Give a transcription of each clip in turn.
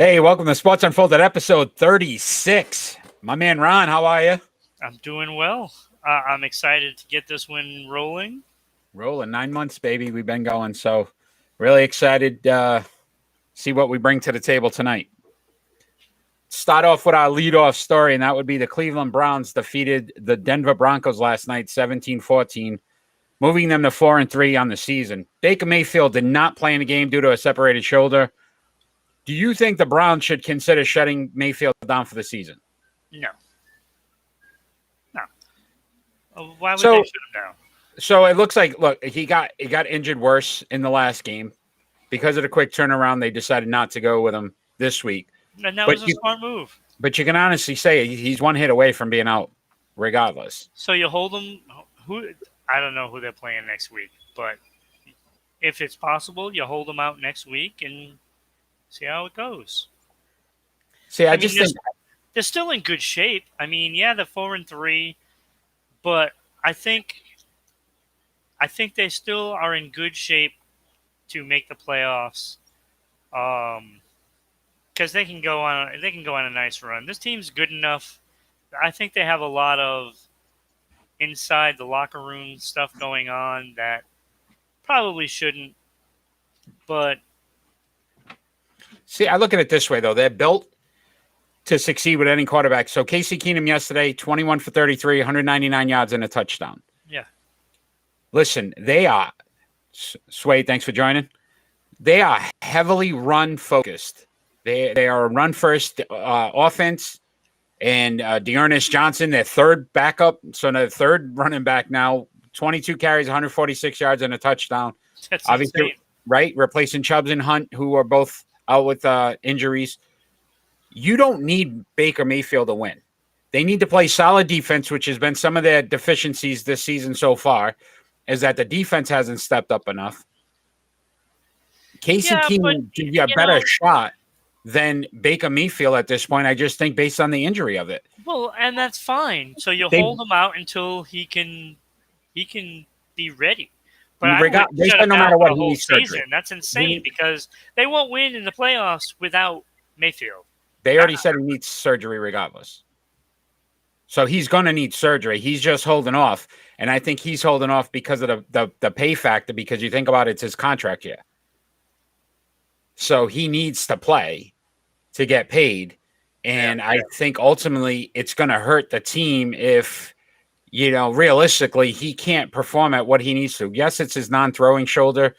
Hey, welcome to Sports Unfolded, episode 36. My man Ron, how are you? I'm doing well. I'm excited to get this one rolling. Rolling 9 months, baby. We've been going, so really excited see what we bring to the table tonight. Start off with our leadoff story, and that would be the Cleveland Browns defeated the Denver Broncos last night, 17-14, moving them to 4-3 on the season. Baker Mayfield did not play in the game due to a separated shoulder. Do you think the Browns should consider shutting Mayfield down for the season? No. No. Why would So, they shut him down? So it looks like, he got injured worse in the last game. Because of the quick turnaround, they decided not to go with him this week. And that But was a you, smart move. but you can honestly say he's one hit away from being out regardless. So you hold him. I don't know who they're playing next week, but if it's possible, you hold them out next week and see how it goes. See, I I mean, just think they're still in good shape. I mean, yeah, they're 4-3, but I think they still are in good shape to make the playoffs. Because they can go on a nice run. This team's good enough. I think they have a lot of inside the locker room stuff going on that probably shouldn't. But I look at it this way, though. They're built to succeed with any quarterback. So Casey Keenum yesterday, 21 for 33, 199 yards and a touchdown. yeah, Listen, they are, Sway, thanks for joining. They are heavily run focused. They are a run first offense. And Dearness Johnson, their third backup, so their third running back now, 22 carries, 146 yards, and a touchdown. that's Obviously, insane. right? Replacing Chubbs and Hunt, who are both out with injuries. You don't need Baker Mayfield to win. They need to play solid defense, which has been some of their deficiencies this season so far, is that the defense hasn't stepped up enough. Casey Yeah, but Keenum gives you a better shot than Baker Mayfield at this point. I just think based on the injury of it. well, and that's fine. So you They hold him out until he can be ready. But I they shut said him no down matter for what, the he whole needs surgery. season. That's insane because they won't win in the playoffs without Mayfield. They already said he needs surgery regardless. So he's going to need surgery. He's just holding off. And I think he's holding off because of the pay factor, because you think about it, it's his contract year. So he needs to play to get paid. And I think ultimately it's going to hurt the team if, realistically, he can't perform at what he needs to. Yes, it's his non-throwing shoulder.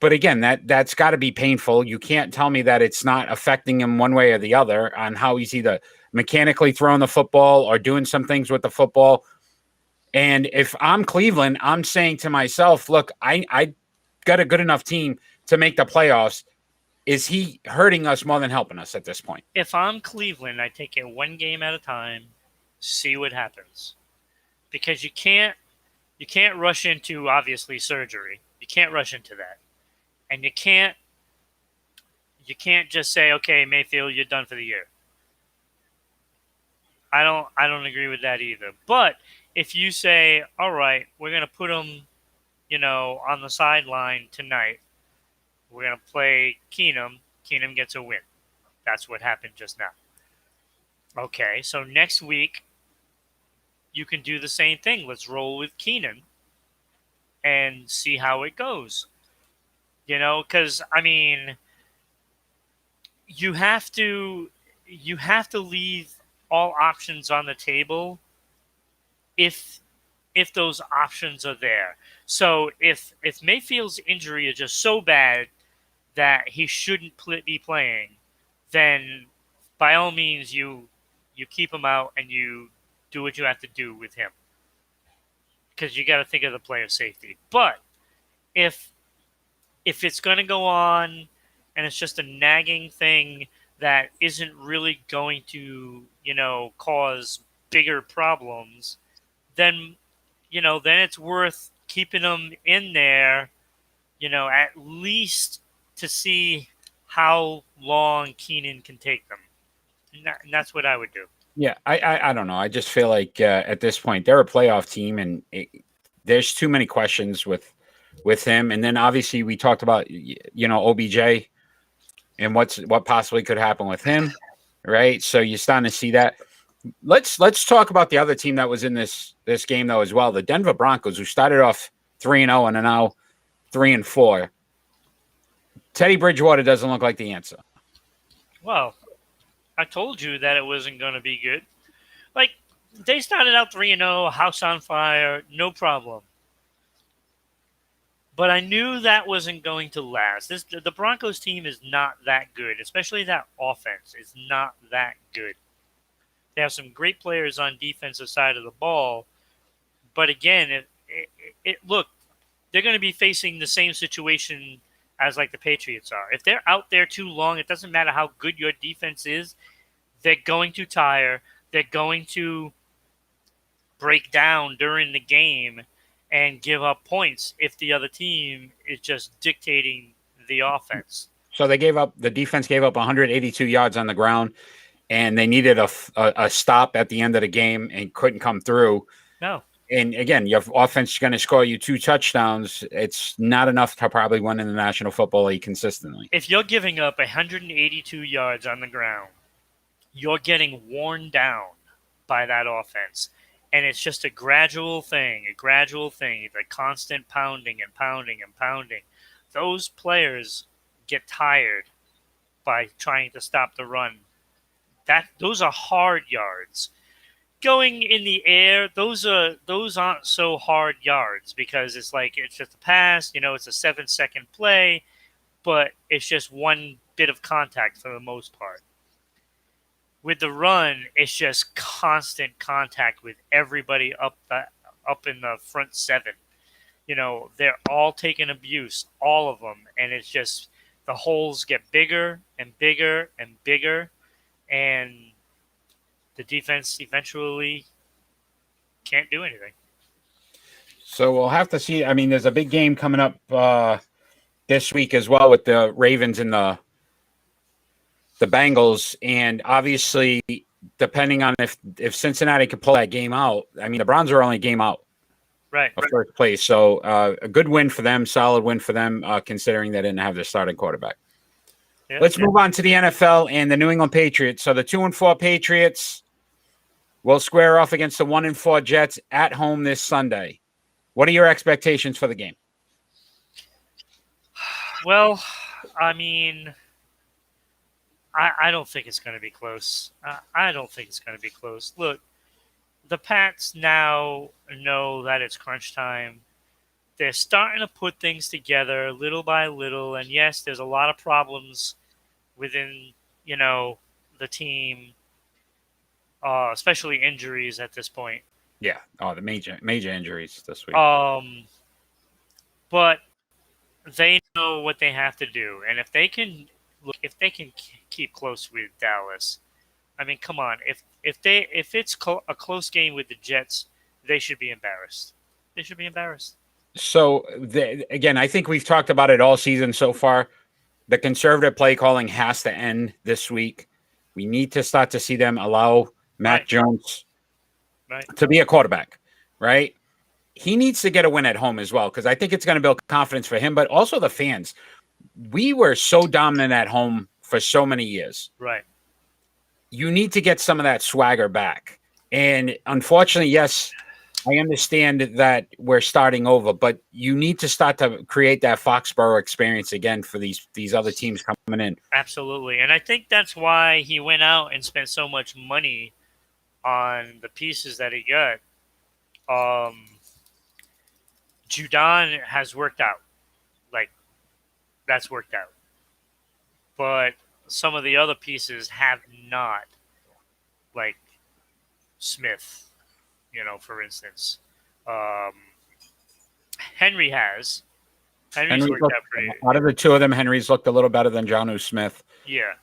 But again, that's got to be painful. You can't tell me that it's not affecting him one way or the other on how he's either mechanically throwing the football or doing some things with the football. And if I'm Cleveland, I'm saying to myself, look, I got a good enough team to make the playoffs. Is he hurting us more than helping us at this point? If I'm Cleveland, I take it one game at a time, see what happens. Because you can't rush into, obviously, surgery. You can't rush into that. And you can't just say, okay, Mayfield, you're done for the year. I don't agree with that either. But if you say, all right, we're gonna put him, on the sideline tonight. We're gonna play Keenum. Keenum gets a win. That's what happened just now. Okay, so next week you can do the same thing. Let's roll with Keenan and see how it goes. Because I mean, you have to leave all options on the table if those options are there. So if Mayfield's injury is just so bad that he shouldn't be playing, then by all means you keep him out and you do what you have to do with him, because you got to think of the player's safety. But if it's going to go on and it's just a nagging thing that isn't really going to, cause bigger problems, then, then it's worth keeping them in there, at least to see how long Keenan can take them. And that's what I would do. Yeah, I don't know. I just feel like at this point they're a playoff team, and there's too many questions with him. And then obviously we talked about OBJ. and what possibly could happen with him, right? So you're starting to see that. Let's talk about the other team that was in this game though as well. The Denver Broncos, who started off 3-0 and are now 3-4. Teddy Bridgewater doesn't look like the answer. Well, I told you that it wasn't going to be good. Like, they started out 3-0, house on fire, no problem. But I knew that wasn't going to last. The Broncos team is not that good, especially that offense is not that good. They have some great players on defensive side of the ball, but again, look, they're going to be facing the same situation as like the Patriots are. If they're out there too long, it doesn't matter how good your defense is, they're going to tire. They're going to break down during the game and give up points if the other team is just dictating the offense. So the defense gave up 182 yards on the ground, and they needed a stop at the end of the game and couldn't come through. No. And again, your offense is going to score you 2 touchdowns. It's not enough to probably win in the National Football League consistently. If you're giving up 182 yards on the ground, you're getting worn down by that offense. And it's just a gradual thing, the constant pounding and pounding and pounding. Those players get tired by trying to stop the run. Those are hard yards. Going in the air, those aren't so hard yards because it's just a pass, it's a 7-second play, but it's just one bit of contact for the most part. With the run, it's just constant contact with everybody up in the front 7. They're all taking abuse, all of them, and it's just the holes get bigger and bigger and bigger, and the defense eventually can't do anything. So we'll have to see. I mean, there's a big game coming up this week as well with the Ravens and the Bengals, and obviously, depending on if Cincinnati can pull that game out, I mean, the Browns are only a game out of first place. So a good win for them, solid win for them, considering they didn't have their starting quarterback. Let's move on to the NFL and the New England Patriots. So the 2-4 Patriots will square off against the 1-4 Jets at home this Sunday. What are your expectations for the game? Well, I mean, I don't think it's going to be close. I don't think it's going to be close. Look, the Pats now know that it's crunch time. They're starting to put things together little by little. And yes, there's a lot of problems within, the team, especially injuries at this point. Yeah. Oh, the major injuries this week. But they know what they have to do. And if they can keep close with Dallas, I mean, come on. If it's a close game with the Jets, they should be embarrassed. They should be embarrassed. So again, I think we've talked about it all season so far. The conservative play calling has to end this week. We need to start to see them allow Mac Jones to be a quarterback, right? He needs to get a win at home as well, because I think it's going to build confidence for him, but also the fans. We were so dominant at home for so many years. Right. You need to get some of that swagger back. And unfortunately, yes, I understand that we're starting over, but you need to start to create that Foxborough experience again for these other teams coming in. Absolutely. And I think that's why he went out and spent so much money on the pieces that he got. Judon has worked out. That's worked out. But some of the other pieces have not. Like Smith, for instance. Henry has. Henry's worked out pretty. Out of the two of them, Henry's looked a little better than Jonnu Smith. Yeah.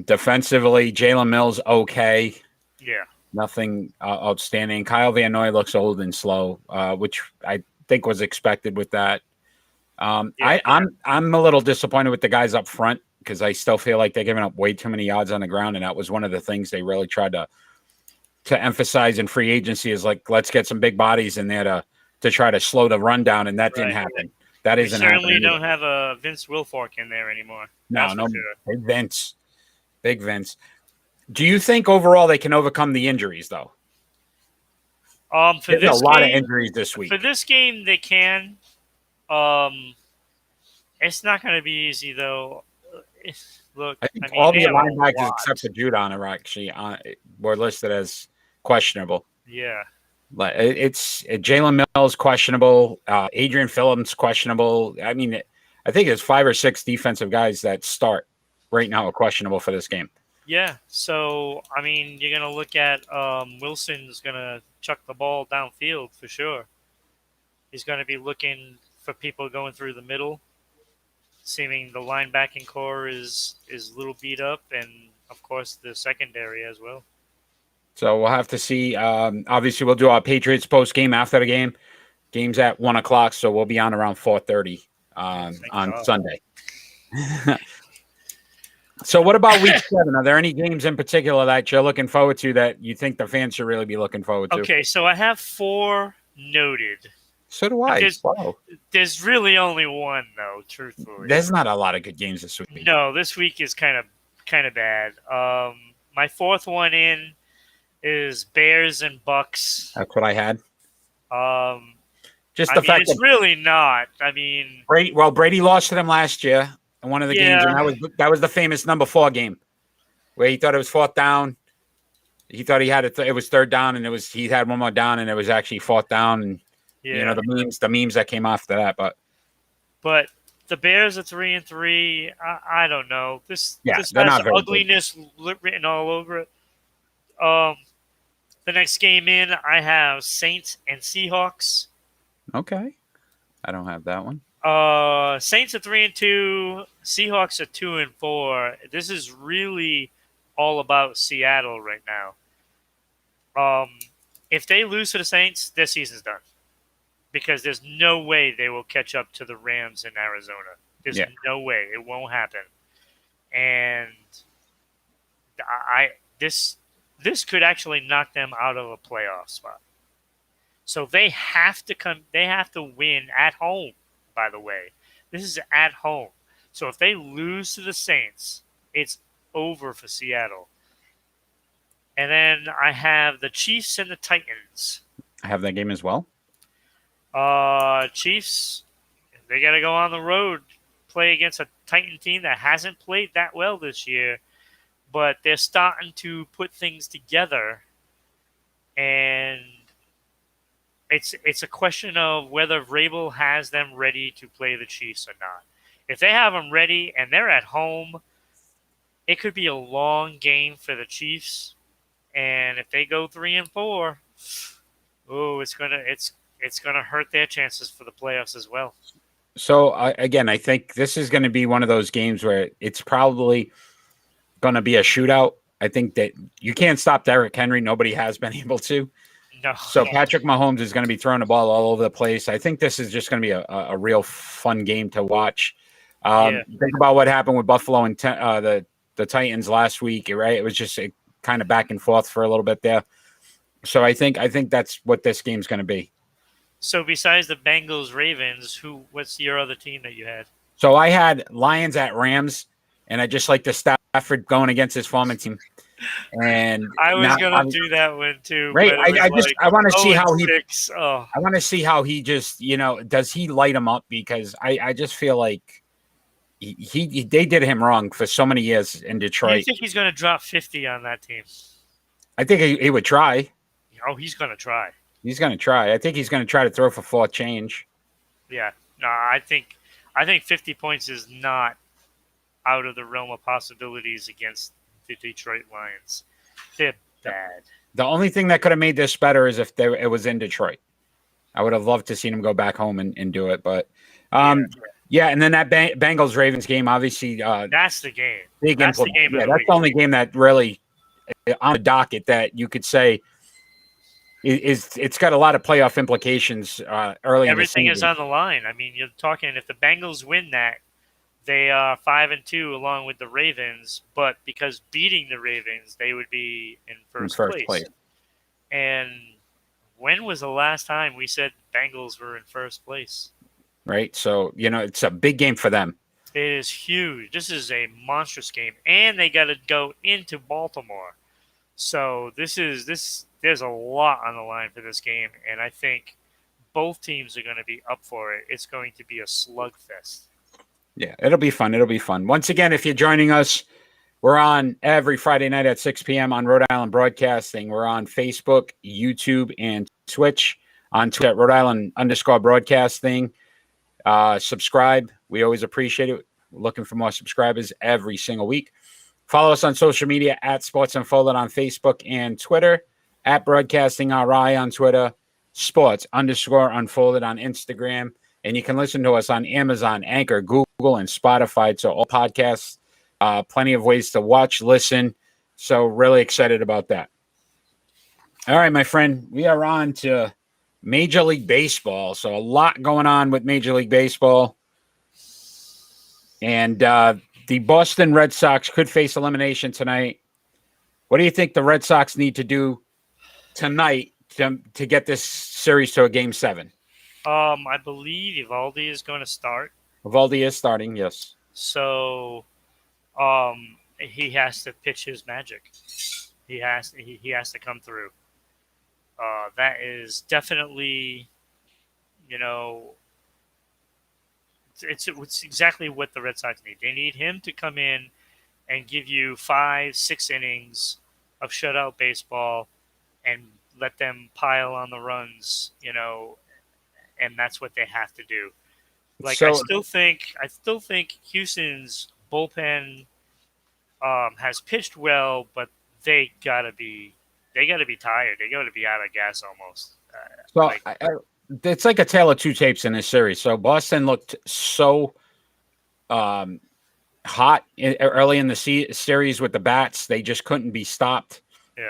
Defensively, Jalen Mills, okay. Yeah. Nothing outstanding. Kyle Van Noy looks old and slow, which I think was expected with that. I'm a little disappointed with the guys up front because I still feel like they're giving up way too many yards on the ground, and that was one of the things they really tried to emphasize in free agency is let's get some big bodies in there to try to slow the run down, and that didn't happen. That We isn't certainly happening. don't have a Vince Wilfork in there anymore. No, That's no, for sure. Big Vince. Do you think overall they can overcome the injuries though? For There's a this lot of game, injuries this week. they can. Um, it's not going to be easy though. Look, I think I mean, all they the have a linebackers except lot. for Judon are actually were listed as questionable. Yeah. Like it's Jalen Mills questionable, Adrian Phillips questionable. I mean, I think there's 5 or 6 defensive guys that start right now are questionable for this game. Yeah. So, I mean, you're going to look at Wilson's going to chuck the ball downfield for sure. He's going to be looking for people going through the middle. Seeming the linebacking core is a little beat up, and of course the secondary as well. So we'll have to see. Obviously, we'll do our Patriots post game after the game. Game's at 1:00, so we'll be on around 4:30 Thank on God. Sunday. So, what about Week 7? Are there any games in particular that you're looking forward to that you think the fans should really be looking forward to? Okay, so I have 4 noted. So do But I. Wow. there's really only one though, truthfully. There's not a lot of good games this week. No, this week is kind of bad. My 4th one in is Bears and Bucks. That's what I had. Just I the mean, fact it's that really not. I mean, Brady lost to them last year in one of the games, and that was the famous number 4 game where he thought it was 4th down. He thought he had it. It was 3rd down, and he had one more down, and it was actually 4th down. And the memes that came after that. But the Bears are 3-3. I don't know. This they're has not very ugliness written all over it. The next game in, I have Saints and Seahawks. Okay, I don't have that one. Saints are 3-2. Seahawks are 2-4. This is really all about Seattle right now. If they lose to the Saints, their season's done. Because there's no way they will catch up to the Rams in Arizona. There's no way. It won't happen. And this could actually knock them out of a playoff spot. So they have to win at home, by the way. This is at home. So if they lose to the Saints, it's over for Seattle. And then I have the Chiefs and the Titans. I have that game as well. Chiefs, they got to go on the road, play against a Titan team that hasn't played that well this year, but they're starting to put things together, and it's a question of whether Vrabel has them ready to play the Chiefs or not. If they have them ready and they're at home, it could be a long game for the Chiefs, and if they go 3-4, it's gonna hurt their chances for the playoffs as well. So again, I think this is going to be one of those games where it's probably going to be a shootout. I think that you can't stop Derrick Henry. Nobody has been able to. No. So Patrick Mahomes is going to be throwing the ball all over the place. I think this is just going to be a real fun game to watch. Think about what happened with Buffalo and the Titans last week, right? It was just kind of back and forth for a little bit there. So I think that's what this game's going to be. So besides the Bengals, Ravens, what's your other team that you had? So I had Lions at Rams, and I just like the Stafford going against his former team. And I was gonna do that one too. Right. I want to see how he. 6. Oh. I want to see how he just does he light him up, because I just feel like they did him wrong for so many years in Detroit. You think he's gonna drop 50 on that team? I think he would try. Oh, he's gonna try. He's going to try. I think he's going to try to throw for 4 change. Yeah. No, I think 50 points is not out of the realm of possibilities against the Detroit Lions. They're bad. The only thing that could have made this better is if it was in Detroit. I would have loved to see him go back home and do it. But, and then that Bengals-Ravens game, obviously. That's the game. That's the game. That's the only game that really, on the docket, that you could say, it's got a lot of playoff implications early. Everything is on the line. I mean, you're talking if the Bengals win that, they are 5-2 along with the Ravens. But because beating the Ravens, they would be in first place. And when was the last time we said Bengals were in first place? right? So, it's a big game for them. It is huge. This is a monstrous game, and they got to go into Baltimore. So There's a lot on the line for this game, and I think both teams are going to be up for it. It's going to be a slugfest. Yeah, it'll be fun. It'll be fun. Once again, if you're joining us, we're on every Friday night at 6 p.m. on Rhode Island Broadcasting. We're on Facebook, YouTube, and Twitch. On Twitter at Rhode Island _broadcasting. Subscribe. We always appreciate it. We're looking for more subscribers every single week. Follow us on social media at Sports Unfolded on Facebook and Twitter, at Broadcasting RI on Twitter, Sports _Unfolded on Instagram. And you can listen to us on Amazon, Anchor, Google, and Spotify. So all podcasts, plenty of ways to watch, listen. So really excited about that. All right, my friend, we are on to Major League Baseball. So a lot going on with Major League Baseball. And the Boston Red Sox could face elimination tonight. What do you think the Red Sox need to do tonight to get this series to a Game 7? I believe Evaldi is going to start. Evaldi is starting, yes. So, he has to pitch his magic. He has to come through. That is definitely, it's exactly what the Red Sox need. They need him to come in and give you 5-6 innings of shutout baseball and let them pile on the runs, and that's what they have to do. I still think Houston's bullpen has pitched well, but they gotta be tired. They gotta be out of gas almost. It's like a tale of two tapes in this series. So Boston looked so hot early in the series with the bats. They just couldn't be stopped.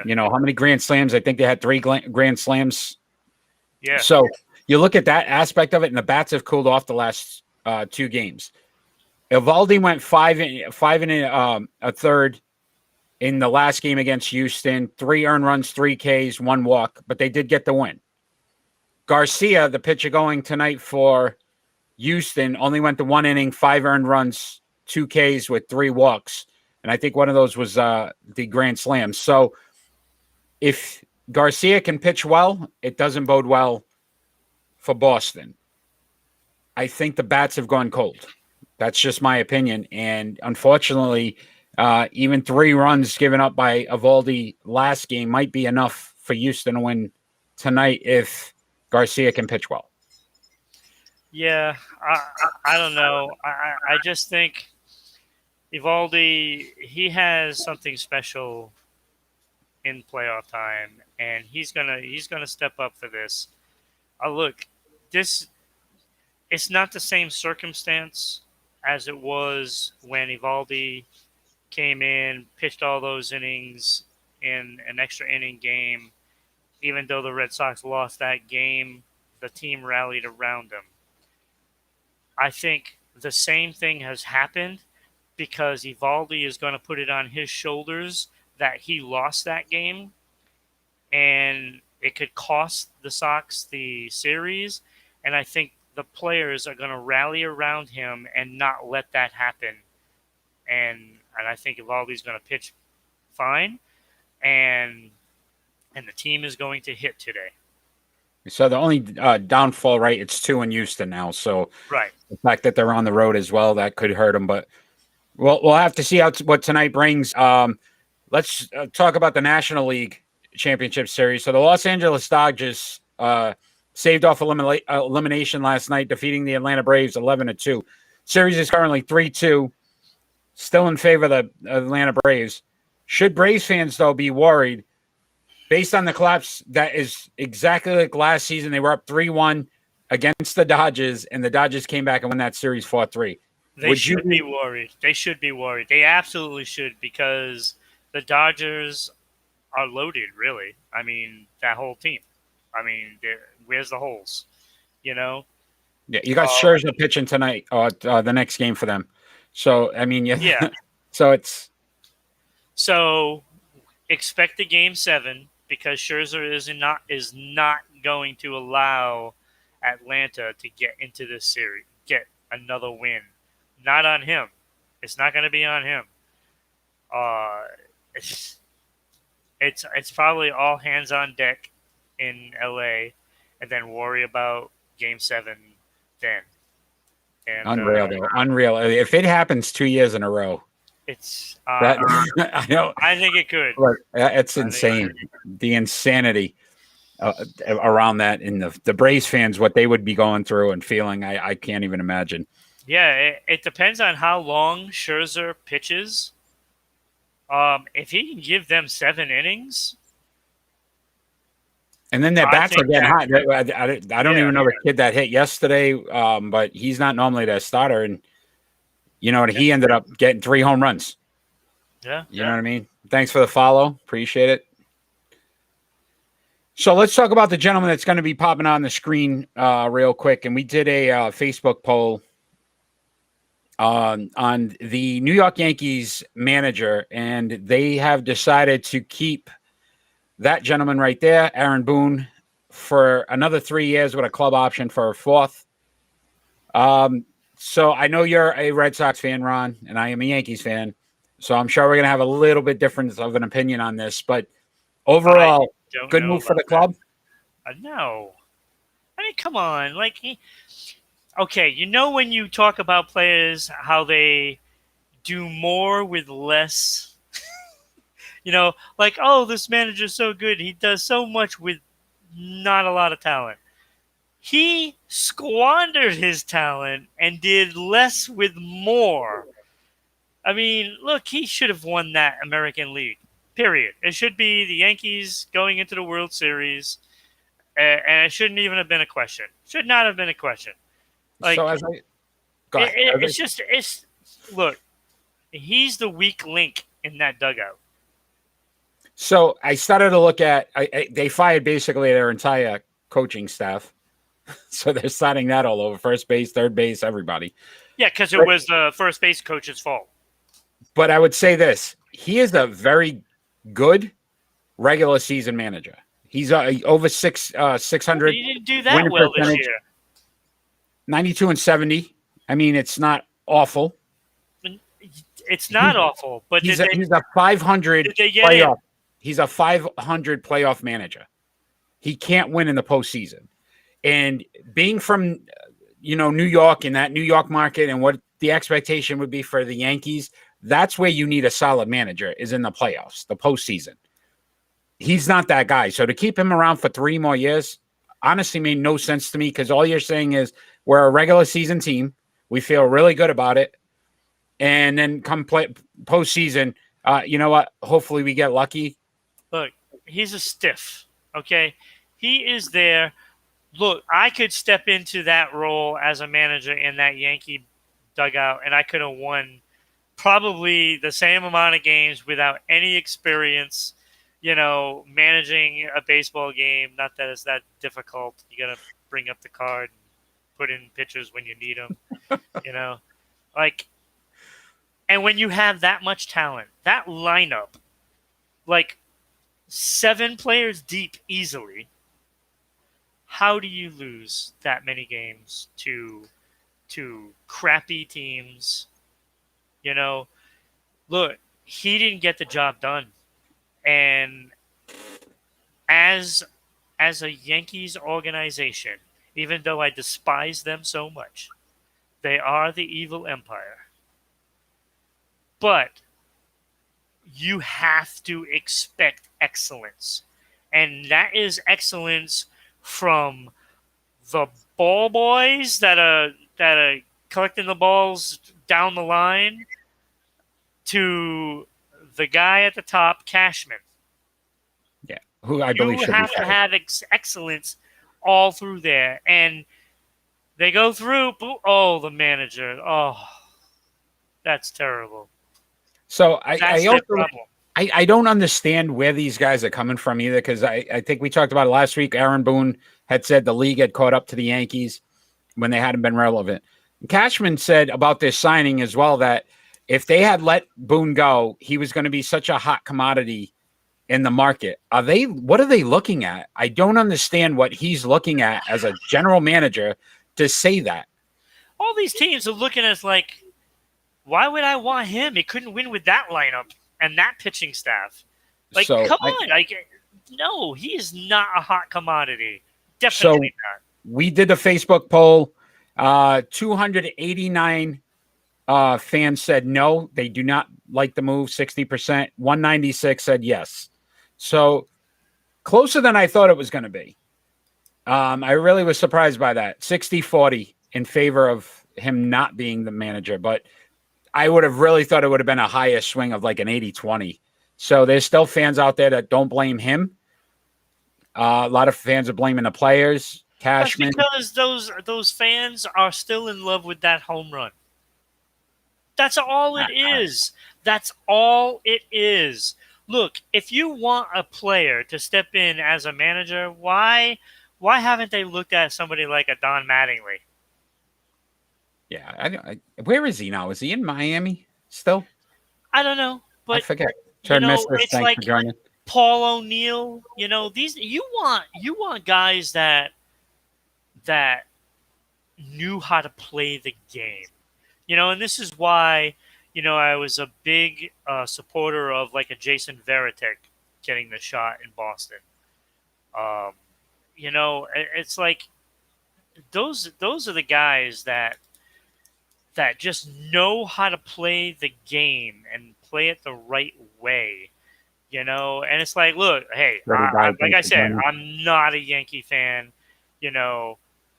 Yeah. How many grand slams? I think they had 3 grand slams. Yeah. So you look at that aspect of it, and the bats have cooled off the last 2 games. Evaldi went 5 and a third in the last game against Houston. 3 earned runs, 3 Ks, 1 walk, but they did get the win. Garcia, the pitcher going tonight for Houston, only went to 1 inning, 5 earned runs, 2 Ks with 3 walks. And I think one of those was the grand slam. So if Garcia can pitch well, it doesn't bode well for Boston. I think the bats have gone cold. That's just my opinion. And unfortunately, even 3 runs given up by Evaldi last game might be enough for Houston to win tonight if Garcia can pitch well. Yeah, I don't know. I just think Evaldi, he has something special in playoff time, and he's gonna step up for this. Look, it's not the same circumstance as it was when Evaldi came in, pitched all those innings in an extra inning game. Even though the Red Sox lost that game, the team rallied around him. I think the same thing has happened because Evaldi is going to put it on his shoulders that he lost that game, and it could cost the Sox the series. And I think the players are going to rally around him and not let that happen. And I think Evaldi's going to pitch fine, and the team is going to hit today. So the only downfall, right, it's 2 in Houston now. So right. The fact that they're on the road as well, that could hurt them. But we'll have to see what tonight brings. Let's talk about the National League Championship Series. So the Los Angeles Dodgers saved off elimination last night, defeating the Atlanta Braves 11-2. Series is currently 3-2, still in favor of the Atlanta Braves. Should Braves fans, though, be worried based on the collapse that is exactly like last season? They were up 3-1 against the Dodgers, and the Dodgers came back and won that series 4-3. They should be worried. They should be worried. They absolutely should, because the Dodgers are loaded, really. I mean, that whole team. I mean, where's the holes? Yeah, you got Scherzer pitching tonight, the next game for them. So, I mean, yeah. So expect a Game 7, because Scherzer is not going to allow Atlanta to get into this series, another win. Not on him. It's not going to be on him. Uh, it's it's probably all hands on deck in LA, and then worry about Game 7 then. And Unreal, though. Unreal. If it happens 2 years in a row, it's that I know. I think it could. It's insane. The insanity around that, and the Braves fans, what they would be going through and feeling, I can't even imagine. Yeah, it depends on how long Scherzer pitches. If he can give them 7 innings, and then their bats are getting hot. I don't even know the kid that hit yesterday, but he's not normally their starter, and he ended up getting 3 home runs. Yeah, you know what I mean. Thanks for the follow, appreciate it. So let's talk about the gentleman that's going to be popping on the screen real quick, and we did a Facebook poll on the New York Yankees manager, and they have decided to keep that gentleman right there, Aaron Boone, for another 3 years with a club option for a 4th. So I know you're a Red Sox fan, Ron, and I am a Yankees fan. So I'm sure we're going to have a little bit different of an opinion on this. But overall, good move for the club? No. I mean, come on. Okay, when you talk about players, how they do more with less, this manager's so good. He does so much with not a lot of talent. He squandered his talent and did less with more. I mean, look, he should have won that American League, period. It should be the Yankees going into the World Series, and it shouldn't even have been a question. Should not have been a question. Look, he's the weak link in that dugout. So I started to look at, they fired basically their entire coaching staff. So they're starting that all over, first base, third base, everybody. Yeah, because it was the first base coach's fault. But I would say this. He is a very good regular season manager. He's over 600. He didn't do that well this year. 92 and 70. I mean, it's not awful. It's not awful, but he's a 500 playoff. He's a 500 playoff manager. He can't win in the postseason. And being from, New York and that New York market and what the expectation would be for the Yankees, that's where you need a solid manager is in the playoffs, the postseason. He's not that guy. So to keep him around for 3 more years, honestly made no sense to me because all you're saying is we're a regular season team. We feel really good about it. And then come play postseason, you know what? Hopefully we get lucky. Look, he's a stiff, okay? He is there. Look, I could step into that role as a manager in that Yankee dugout, and I could have won probably the same amount of games without any experience, managing a baseball game. Not that it's that difficult. You got to bring up the card and put in pitchers when you need them, And when you have that much talent, that lineup, 7 players deep easily, how do you lose that many games to crappy teams? Look, he didn't get the job done. And as a Yankees organization, even though I despise them so much, they are the evil empire. But you have to expect excellence. And that is excellence from the ball boys that are collecting the balls down the line to the guy at the top, Cashman. Yeah, who I believe should have to have excellence all through there. And they go through, the manager. Oh, that's terrible. So I don't understand where these guys are coming from either, because I think we talked about it last week. Aaron Boone had said the league had caught up to the Yankees when they hadn't been relevant. Cashman said about this signing as well that if they had let Boone go, he was going to be such a hot commodity in the market. What are they looking at? I don't understand what he's looking at as a general manager to say that. all these teams are looking at us like, why would I want him? He couldn't win with that lineup and that pitching staff. Like, So come on. No, he is not a hot commodity. so Definitely not. we did the Facebook poll. 289 fans said no, they do not like the move. 60%. 196 said yes. So closer than I thought it was going to be. I really was surprised by that. 60-40 in favor of him not being the manager, but I would have really thought it would have been a higher swing of like an 80-20. So there's still fans out there that don't blame him. A lot of fans are blaming the players. Cashman. That's because those fans are still in love with that home run. That's all it is. That's all it is. Look, if you want a player to step in as a manager, why haven't they looked at somebody like a Don Mattingly? Yeah, where is he now? Is he in Miami still? I don't know, but I forget. it's like Paul O'Neill. These you want guys that knew how to play the game. And this is why I was a big supporter of like a Jason Veritek getting the shot in Boston. It's like those are the guys that just know how to play the game and play it the right way, and it's like, look, hey, like I said, I'm not a Yankee fan,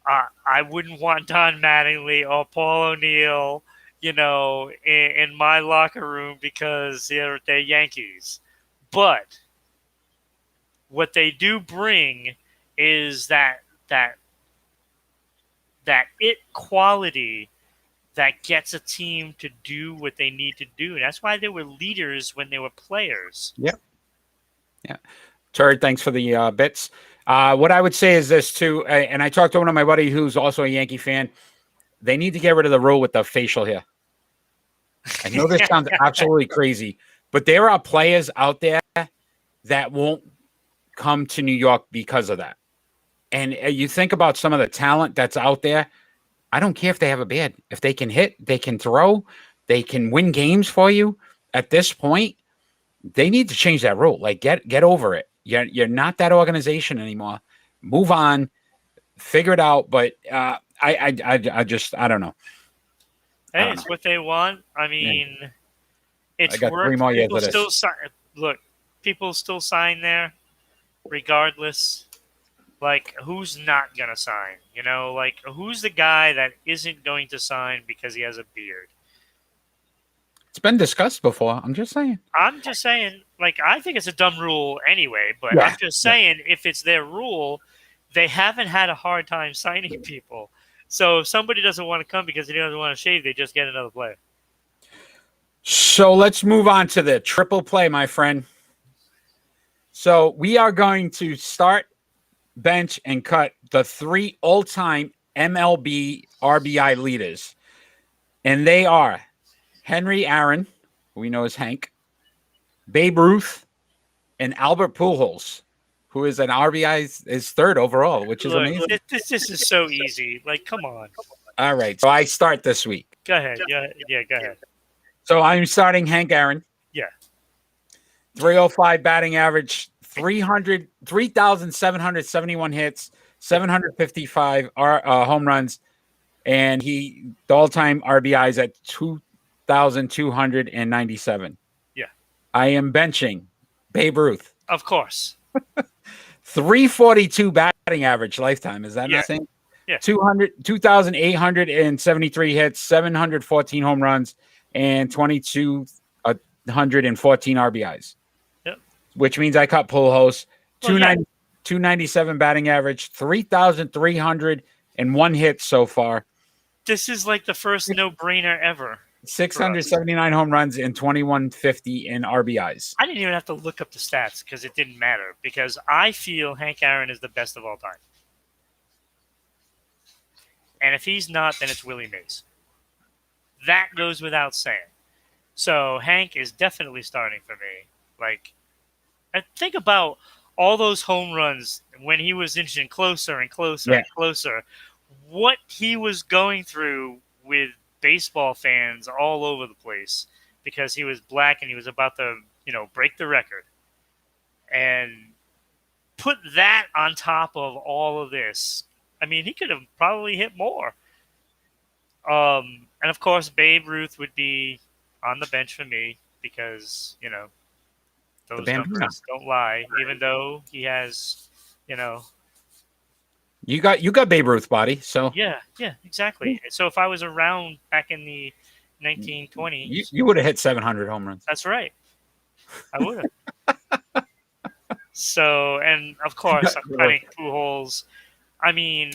I wouldn't want Don Mattingly or Paul O'Neill, in my locker room because they're Yankees, but what they do bring is that it quality that gets a team to do what they need to do. And that's why they were leaders when they were players. Yeah. Turd, thanks for the bits. What I would say is this, too, and I talked to one of my buddies who's also a Yankee fan. They need to get rid of the rule with the facial hair. I know this sounds absolutely crazy, but there are players out there that won't come to New York because of that. And you think about some of the talent that's out there. I don't care if they have a beard. If they can hit, they can throw, they can win games for you. At this point, they need to change that rule. Like, get over it. You're not that organization anymore. Move on, figure it out. But I don't know. Hey, it's what they want. I mean, it's I got worked. 3 more years of this. People still sign there, regardless. Like, who's not going to sign? Like, who's the guy that isn't going to sign because he has a beard? It's been discussed before. I'm just saying. Like, I think it's a dumb rule anyway, but I'm just saying, if it's their rule, they haven't had a hard time signing people. So if somebody doesn't want to come because he doesn't want to shave, they just get another player. So let's move on to the triple play, my friend. So we are going to start, bench, and cut the 3 all-time MLB RBI leaders. And they are Henry Aaron, who we know as Hank, Babe Ruth, and Albert Pujols, who is an RBI is 3rd overall, which is amazing. This is so easy. Like, come on. All right. So I start this week. Go ahead. Yeah, go ahead. So I'm starting Hank Aaron. Yeah. 305 batting average, 3,771 hits, 755 home runs, and the all-time RBIs at 2,297. Yeah. I am benching Babe Ruth. Of course. 342 batting average lifetime. Is that nothing? Yeah. 2,873 hits, 714 home runs, and 2,214 RBIs. Which means I cut Pujols. 297 batting average, 3,301 hits so far. This is like the first no-brainer ever. 679 home runs and 2,150 in RBIs. I didn't even have to look up the stats because it didn't matter, because I feel Hank Aaron is the best of all time. And if he's not, then it's Willie Mays. That goes without saying. So Hank is definitely starting for me. Like, and think about all those home runs when he was inching closer and closer and closer. What he was going through with baseball fans all over the place because he was black and he was about to, break the record. And put that on top of all of this. I mean, he could have probably hit more. And of course, Babe Ruth would be on the bench for me because, The those Bambino. numbers don't lie, even though he has, you know, You got Babe Ruth body, so yeah, exactly. So if I was around back in the you 1920s, you would have hit 700 home runs. that's right. I would have. So, and of course, I'm cutting Pujols. I mean,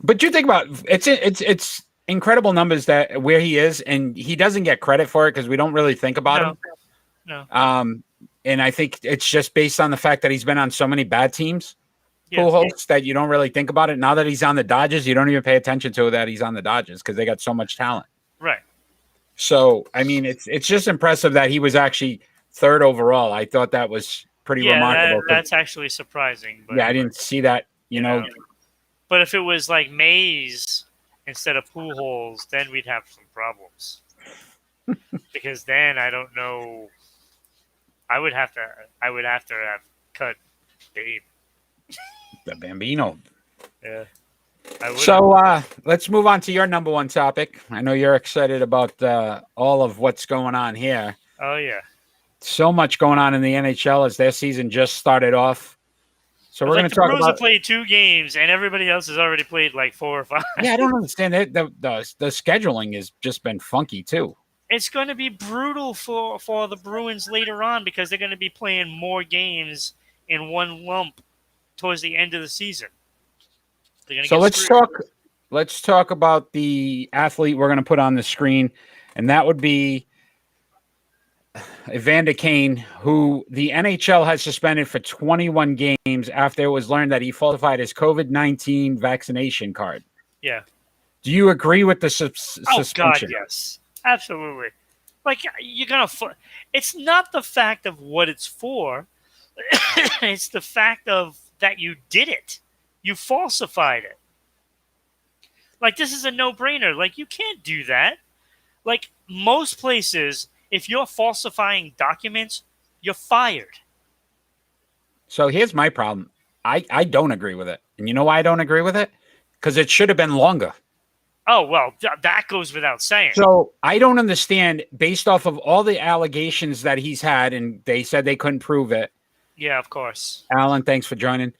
But you think about it's incredible numbers that where he is, and he doesn't get credit for it because we don't really think about him. no. And I think it's just based on the fact that he's been on so many bad teams, Yeah. Pujols, that you don't really think about it. Now that he's on the Dodgers, you don't even pay attention to that he's on the Dodgers because they got so much talent. Right. So I mean, it's just impressive that he was actually third overall. I thought that was pretty remarkable. That's actually surprising. But, I didn't see that. You know, but if it was like Mays instead of Pujols, then we'd have some problems. Because then I don't know. I would have to have cut Babe. the Bambino. Yeah. I would. So let's move on to your number one topic. I know you're excited about all of what's going on here. Oh yeah. So much going on in the NHL as their season just started off. So we're going to talk about. about. Have played 2 games, and everybody else has already played like 4 or 5. Yeah, I don't understand it. The scheduling has just been funky too. It's going to be brutal for the Bruins later on because they're going to be playing more games in one lump towards the end of the season. So let's talk about the athlete we're going to put on the screen, and that would be Evander Kane, who the NHL has suspended for 21 games after it was learned that he falsified his COVID-19 vaccination card. Yeah. Do you agree with the suspension? Oh God, yes. Absolutely. Like, you're going to... It's not the fact of what it's for. It's the fact of that you did it. You falsified it. Like, this is a no-brainer. Like, you can't do that. Like, most places, if you're falsifying documents, you're fired. So here's my problem. I don't agree with it. And you know why I don't agree with it? Because it should have been longer. Oh, well, that goes without saying. So I don't understand, based off of all the allegations that he's had, and they said they couldn't prove it. Yeah, of course. Alan, thanks for joining.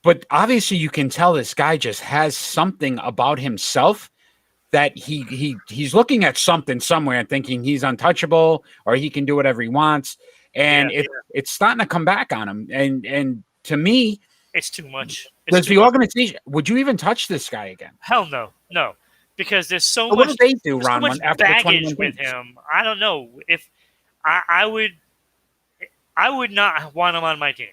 But obviously you can tell this guy just has something about himself that he's looking at something somewhere and thinking he's untouchable or he can do whatever he wants. And it's starting to come back on him. And to me, it's too much. Does the organization, would you even touch this guy again? Hell no. Because there's so much. What do they do, Ron? So much baggage with him. I don't know if I would not want him on my team,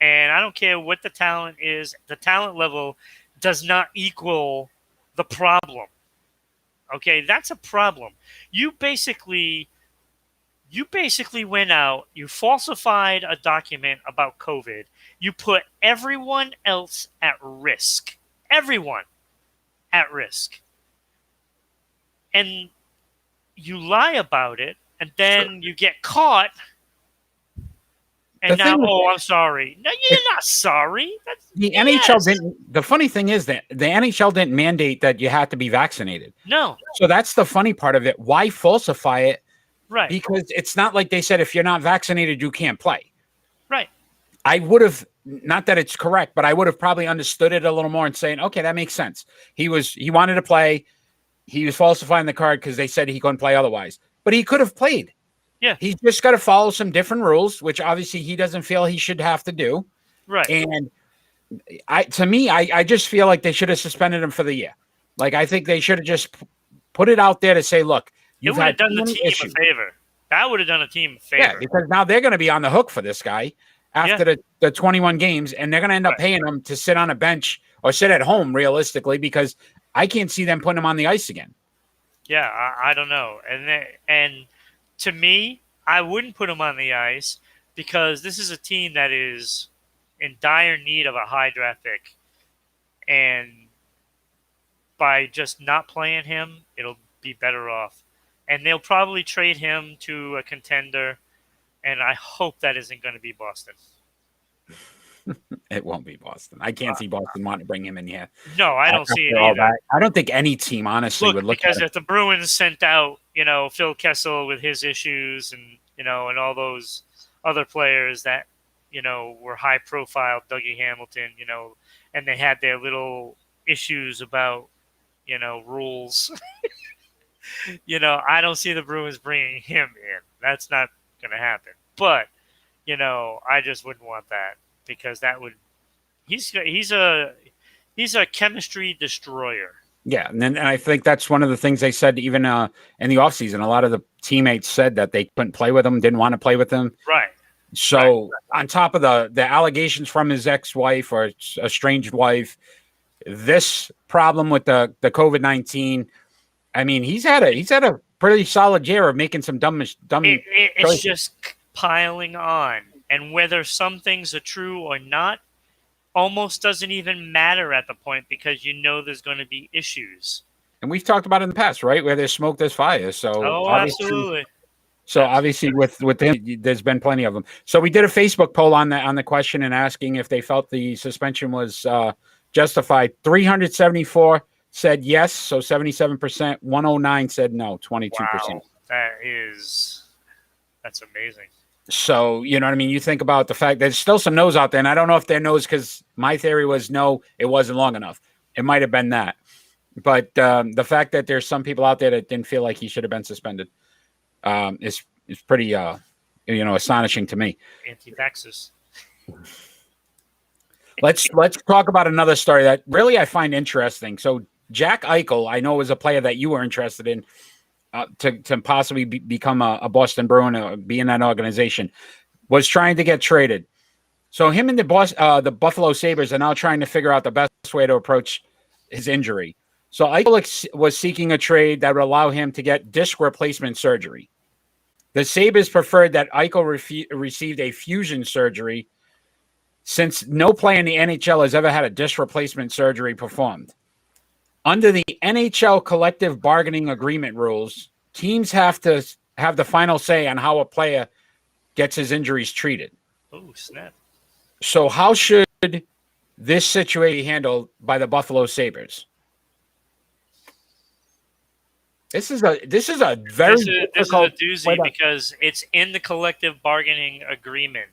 and I don't care what the talent is. The talent level does not equal the problem. Okay, that's a problem. You basically went out. You falsified a document about COVID. You put everyone else at risk. Everyone at risk. And you lie about it, and then you get caught. And now, I'm sorry. No, you're not sorry. NHL didn't. The funny thing is that the NHL didn't mandate that you have to be vaccinated. No. So that's the funny part of it. Why falsify it? Right. Because it's not like they said if you're not vaccinated, you can't play. Right. I would have, not that it's correct, but I would have probably understood it a little more and saying, okay, that makes sense. He wanted to play. He was falsifying the card because they said he couldn't play otherwise. But he could have played. Yeah. He's just got to follow some different rules, which obviously he doesn't feel he should have to do. Right. And I just feel like they should have suspended him for the year. Like, I think they should have just put it out there to say, look, you've had done the team a favor. That would have done a team a favor. Yeah, because now they're going to be on the hook for this guy after the 21 games, and they're going to end up paying him to sit on a bench or sit at home, realistically, because I can't see them putting him on the ice again. Yeah, I don't know. And to me, I wouldn't put him on the ice because this is a team that is in dire need of a high draft pick. And by just not playing him, it'll be better off. And they'll probably trade him to a contender, and I hope that isn't going to be Boston. It won't be Boston. I can't see Boston wanting to bring him in here. No, I don't see it After all either. that, I don't think any team, honestly, would look because at it. if the Bruins sent out, Phil Kessel with his issues and, and all those other players that, were high profile, Dougie Hamilton, and they had their little issues about, rules. I don't see the Bruins bringing him in. That's not going to happen. But, I just wouldn't want that because that would he's a chemistry destroyer. Yeah, and I think that's one of the things they said even in the offseason. A lot of the teammates said that they couldn't play with him, didn't want to play with him. Right. So on top of the allegations from his ex-wife or estranged wife, this problem with the COVID-19, I mean, he's had a pretty solid year of making some dumb. It's just piling on, and whether some things are true or not almost doesn't even matter at the point because there's going to be issues. And we've talked about it in the past, right? Where there's smoke, there's fire. So absolutely. So obviously with him, there's been plenty of them. So we did a Facebook poll on the question and asking if they felt the suspension was justified. 374 said yes, so 77%. 109 said no, 22%. Wow, that's amazing. So, you know what I mean? You think about the fact there's still some no's out there, and I don't know if they're no's because my theory was no, it wasn't long enough. It might have been that. But the fact that there's some people out there that didn't feel like he should have been suspended is pretty, astonishing to me. Anti-vaxxers. Let's talk about another story that really I find interesting. So Jack Eichel, I know was a player that you were interested in. To possibly become a Boston Bruin, be in that organization, was trying to get traded. So him and the Buffalo Sabres are now trying to figure out the best way to approach his injury. So Eichel was seeking a trade that would allow him to get disc replacement surgery. The Sabres preferred that Eichel received a fusion surgery since no player in the NHL has ever had a disc replacement surgery performed. Under the NHL collective bargaining agreement rules, teams have to have the final say on how a player gets his injuries treated. Oh, snap. So how should this situation be handled by the Buffalo Sabres? This is a very difficult doozy because it's in the collective bargaining agreement.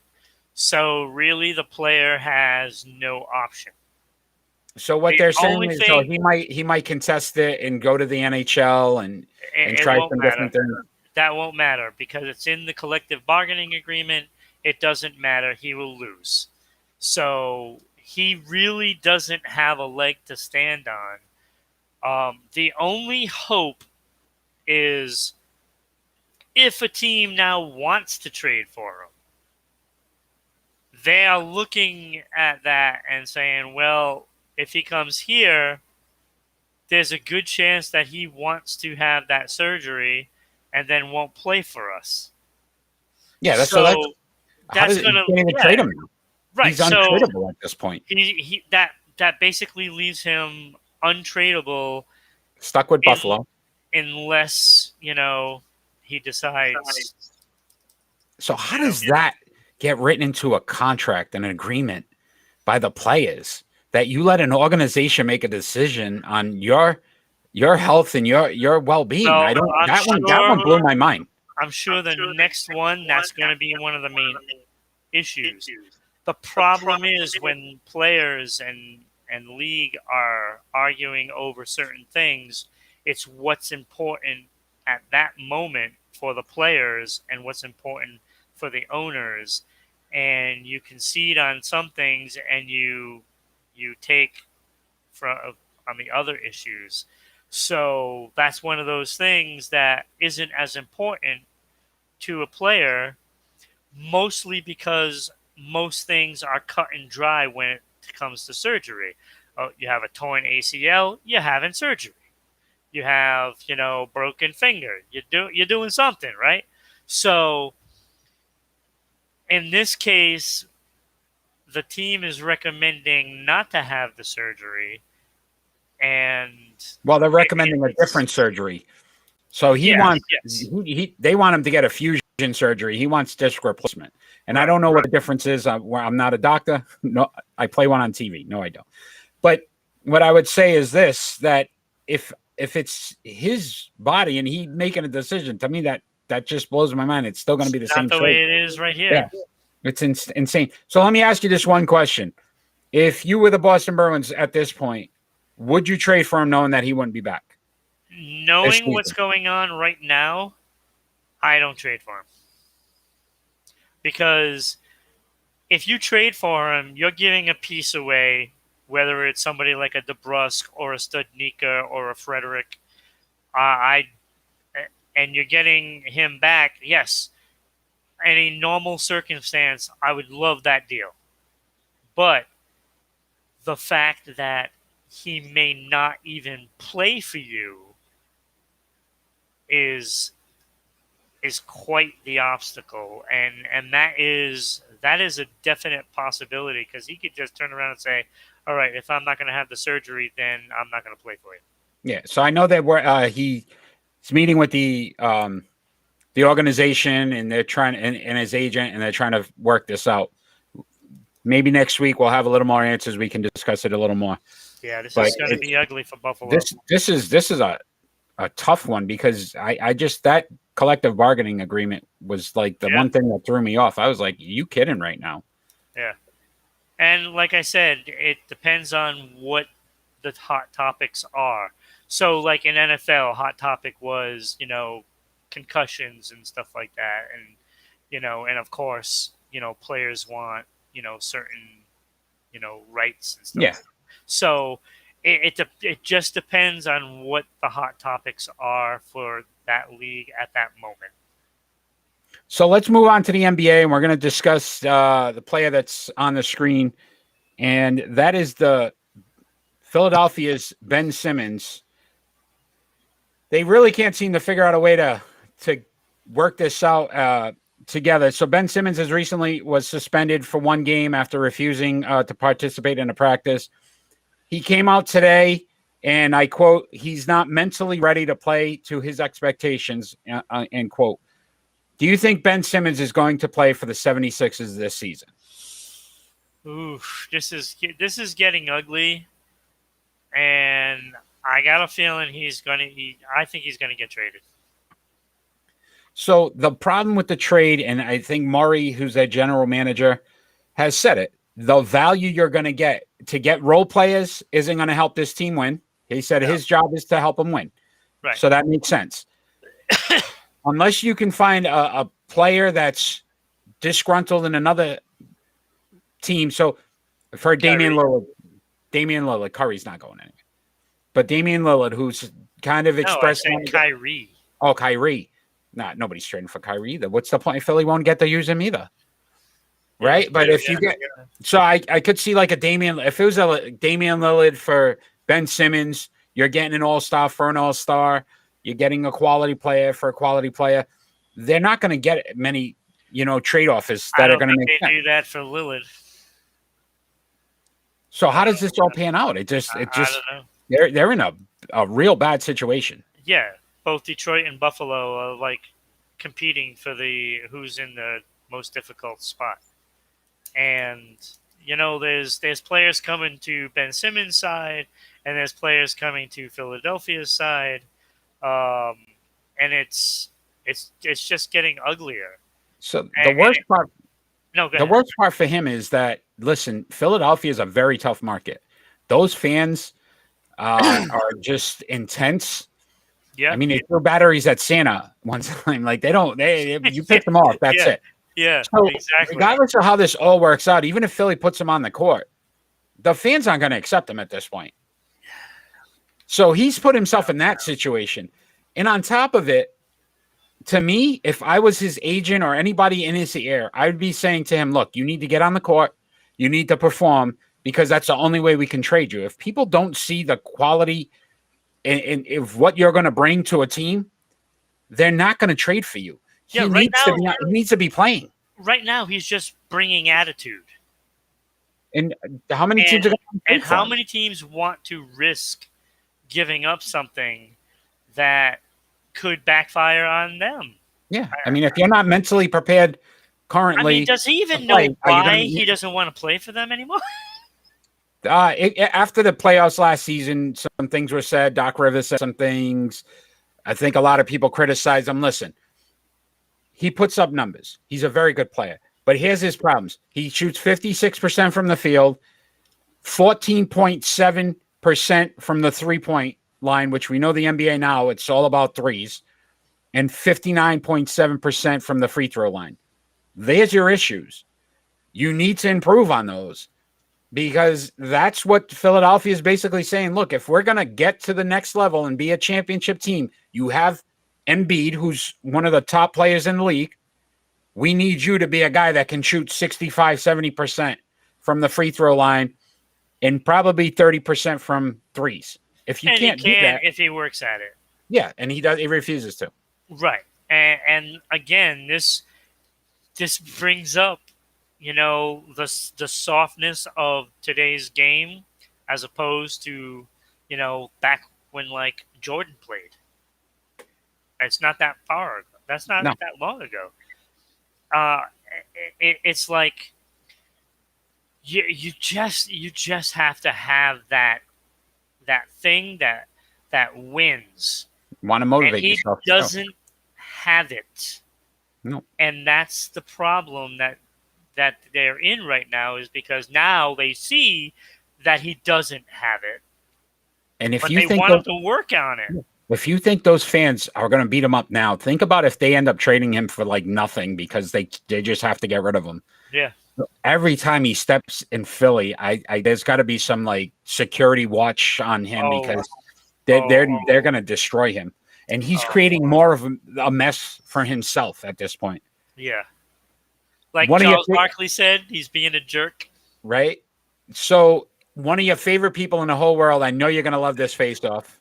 So really the player has no option. So what they're saying is he might contest it and go to the NHL and try some different things. That won't matter because it's in the collective bargaining agreement. It doesn't matter. He will lose. So he really doesn't have a leg to stand on. The only hope is if a team now wants to trade for him. They are looking at that and saying, well, if he comes here, there's a good chance that he wants to have that surgery and then won't play for us. Yeah, that's going to trade him now. Right, he's untradeable at this point. That basically leaves him untradeable, stuck with Buffalo, unless he decides. So how does that get written into a contract, an agreement by the players? That you let an organization make a decision on your health and your well-being. That one blew my mind. I'm sure the next one that's going to be one of the main issues. The problem is when players and league are arguing over certain things, it's what's important at that moment for the players and what's important for the owners. And you concede on some things and you take on the other issues. So that's one of those things that isn't as important to a player, mostly because most things are cut and dry when it comes to surgery. Oh, you have a torn ACL, you're having surgery. You have, broken finger, you're doing something, right? So in this case, the team is recommending not to have the surgery, and Well, they're recommending a different surgery. So he wants they want him to get a fusion surgery. He wants disc replacement. And I don't know what the difference is. I'm not a doctor. No, I play one on TV. No, I don't. But what I would say is this, that if it's his body and he making a decision, to me that just blows my mind. It's still going to be the same. Not the way it is right here. Yeah. It's insane. So let me ask you this one question. If you were the Boston Bruins at this point, would you trade for him knowing that he wouldn't be back? Knowing what's going on right now, I don't trade for him. Because if you trade for him, you're giving a piece away, whether it's somebody like a DeBrusque or a Studnicka or a Frederick. And you're getting him back, yes. In a normal circumstance, I would love that deal. But the fact that he may not even play for you is quite the obstacle, and that is a definite possibility, because he could just turn around and say, all right, if I'm not going to have the surgery, then I'm not going to play for you. Yeah, so I know that he's meeting with the organization, and they're trying, and his agent, and they're trying to work this out. Maybe next week we'll have a little more answers. We can discuss it a little more. Yeah, this is going to be ugly for Buffalo. This is a tough one, because I just, that collective bargaining agreement was like the one thing that threw me off. I was like, you kidding right now? Yeah. And like I said, it depends on what the hot topics are. So like in NFL, hot topic was, concussions and stuff like that. And, and of course, players want, certain, rights and stuff. Yeah. So it just depends on what the hot topics are for that league at that moment. So let's move on to the NBA, and we're going to discuss the player that's on the screen, and that is the Philadelphia's Ben Simmons. They really can't seem to figure out a way to work this out together. So Ben Simmons was suspended for one game after refusing to participate in a practice. He came out today, and I quote, "He's not mentally ready to play to his expectations," end quote. Do you think Ben Simmons is going to play for the 76ers this season? Oof, this is getting ugly, and I got a feeling I think he's gonna get traded. So the problem with the trade, and I think Murray, who's their general manager, has said it, the value you're going to get role players isn't going to help this team win. He said his job is to help them win. Right. So that makes sense. Unless you can find a player that's disgruntled in another team. So for Damian Lillard, Curry's not going anywhere. But Damian Lillard, who's kind of expressed... No, I said Kyrie. Oh, Kyrie. Nobody's trading for Kyrie either. What's the point? Philly won't get to use him either. Right? But if you get... So I could see like if it was a Damian Lillard for Ben Simmons, you're getting an all-star for an all-star. You're getting a quality player for a quality player. They're not going to get many, trade offers that are going to make sense. They do that for Lillard. So how does this all pan out? I don't know. They're in a real bad situation. Yeah, both Detroit and Buffalo are like competing for who's in the most difficult spot. And there's players coming to Ben Simmons' side, and there's players coming to Philadelphia's side, and it's just getting uglier. So the worst part for him is that, listen, Philadelphia is a very tough market. Those fans are just intense. Yeah, I mean, they threw batteries at Santa one time. Like you pick them off. That's it. Yeah, so exactly. Regardless of how this all works out, even if Philly puts him on the court, the fans aren't going to accept him at this point. So he's put himself in that situation. And on top of it, to me, if I was his agent or anybody in his ear, I would be saying to him, look, you need to get on the court. You need to perform, because that's the only way we can trade you. If people don't see the quality and if what you're going to bring to a team, they're not going to trade for you. He needs to be playing. Right now, he's just bringing attitude. And how many teams are going to how many teams want to risk giving up something that could backfire on them. Yeah, I mean, if you're not mentally prepared currently, I mean, does he even to know play, are you why gonna? he doesn't want to play for them anymore? After the playoffs last season, some things were said. Doc Rivers said some things. I think a lot of people criticized him. Listen, he puts up numbers. He's a very good player. But here's his problems. He shoots 56% from the field, 14.7% from the three-point line, which we know the NBA now, it's all about threes, and 59.7% from the free throw line. There's your issues. You need to improve on those. Because that's what Philadelphia is basically saying. Look, if we're going to get to the next level and be a championship team, you have Embiid, who's one of the top players in the league. We need you to be a guy that can shoot 65, 70% from the free throw line and probably 30% from threes. If you And can't he do that, if he works at it. yeah, and he refuses to. Right. And again, this brings up, the softness of today's game as opposed to, back when like Jordan played. It's not that far ago. That's not No. that long ago. It's like you just have to have that thing that wins. Want to motivate And he yourself. doesn't have it. No. And that's the problem that they're in right now, is because now they see that he doesn't have it. And if but you they think want him to work on it. if you think those fans are going to beat him up now, think about if they end up trading him for like nothing because they just have to get rid of him. Yeah. Every time he steps in Philly, I there's got to be some like security watch on him because they're going to destroy him, and he's creating more of a mess for himself at this point. Yeah. Like One of Charles your- Barkley said, he's being a jerk. Right? So one of your favorite people in the whole world, I know you're going to love this face-off.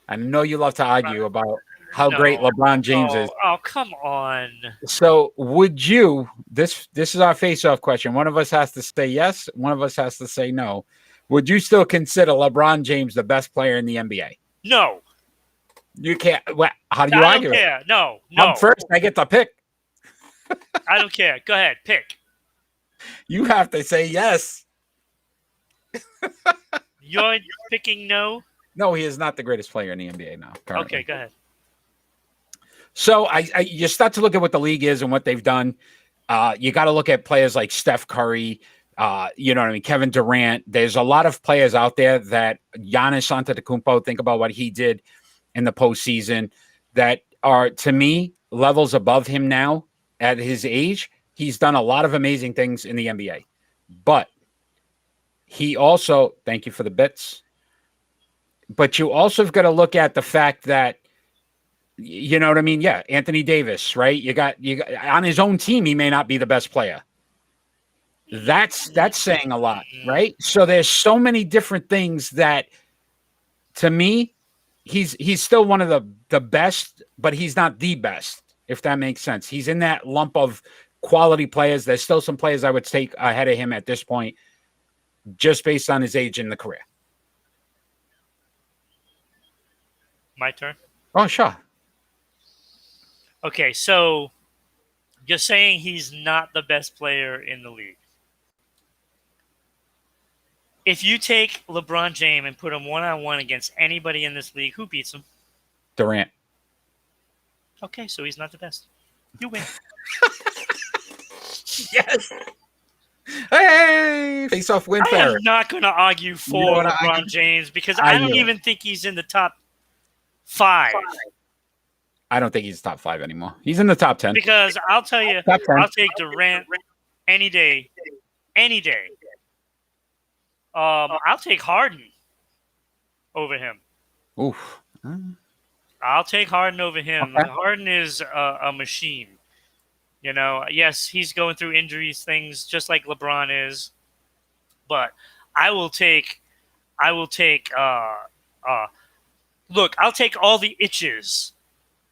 I know you love to argue about how great LeBron James is. Oh, come on. So would you, this is our face-off question. One of us has to say yes. One of us has to say no. Would you still consider LeBron James the best player in the NBA? No. You can't. Well, how do you I argue don't it? care. No. I'm first. I get to pick. I don't care. Go ahead. Pick. You have to say yes. You're picking no? No, he is not the greatest player in the NBA now. Currently. Okay, go ahead. So you start to look at what the league is and what they've done. You got to look at players like Steph Curry, you know what I mean, Kevin Durant. There's a lot of players out there that Giannis Antetokounmpo, think about what he did in the postseason, that are, to me, levels above him now at his age. He's done a lot of amazing things in the NBA. But he also, thank you for the bits, but you also have got to look at the fact that, you know what I mean? Yeah, Anthony Davis, right? You got on his own team, he may not be the best player. That's saying a lot, right? So there's so many different things that, to me, he's still one of the best, but he's not the best, if that makes sense. He's in that lump of quality players. There's still some players I would take ahead of him at this point, just based on his age in the career. My turn? Oh, sure. Okay, so you're saying he's not the best player in the league. If you take LeBron James and put him one-on-one against anybody in this league, who beats him? Durant. Okay, so he's not the best. You win. Yes. Hey, face-off win I fair. am not going to argue for LeBron James because I don't even think he's in the top 5. I don't think he's top 5 anymore. He's in the top 10. Because I'll tell you, Top 10. I'll take Durant any day. Any day. I'll take Harden over him. Oof. I'll take Harden over him. Okay. Harden is a machine. You know, yes, he's going through injuries, things just like LeBron is. But I will take look, I'll take all the itches.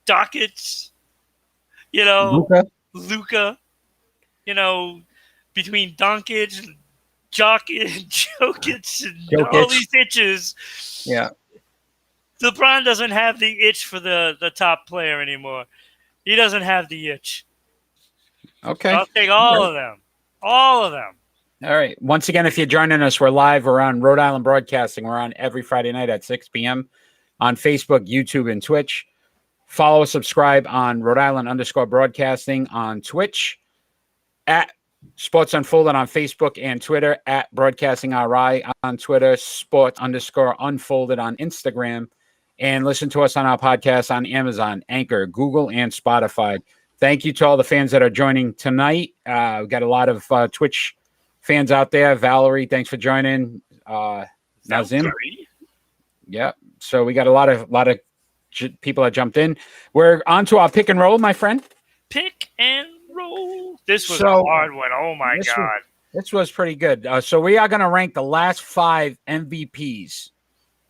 Dockets, you know, Luka, you know, between Doncic, Jokic, and all these itches. Yeah. LeBron doesn't have the itch for the top player anymore. He doesn't have the itch. Okay. So I'll take all of them. All of them. All right. Once again, if you're joining us, we're live. We're on Rhode Island Broadcasting. We're on every Friday night at 6 p.m. on Facebook, YouTube, and Twitch. Follow, subscribe on Rhode Island _broadcasting on Twitch, at Sports Unfolded on Facebook and Twitter, at Broadcasting RI on Twitter, Sport _unfolded on Instagram, and listen to us on our podcast on Amazon, Anchor, Google, and Spotify. Thank you to all the fans that are joining tonight. We've got a lot of Twitch fans out there. Valerie, thanks for joining. Nazim. Yeah. So we got a lot of people that jumped in. We're on to our pick and roll, my friend. Pick and roll. This was a hard one. Oh, my God. This was pretty good. So we are going to rank the last 5 MVPs.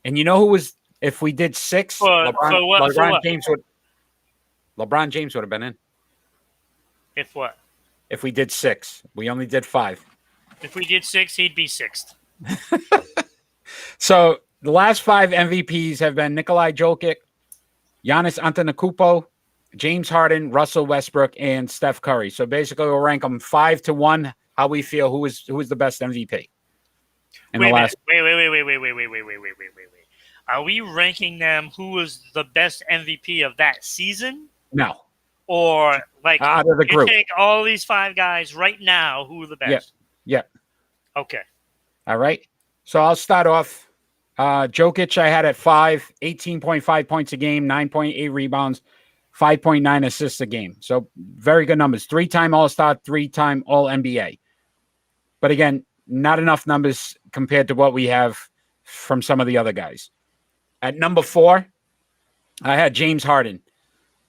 And you know who was, if we did 6, LeBron James would have been in. If what? If we did 6. We only did 5. If we did 6, he'd be 6th. So the last 5 MVPs have been Nikolai Jokic, Giannis Antetokounmpo, James Harden, Russell Westbrook, and Steph Curry. So basically, we'll rank them 5 to 1. How we feel who is the best MVP? Wait. Are we ranking them who was the best MVP of that season? No. Or like out of the group, take all these 5 guys right now. Who are the best? Yeah. Okay. All right. So I'll start off. Jokic, I had at 5, 18.5 points a game, 9.8 rebounds, 5.9 assists a game. So very good numbers. 3-time All-Star, 3-time All-NBA. But again, not enough numbers compared to what we have from some of the other guys. At number 4, I had James Harden.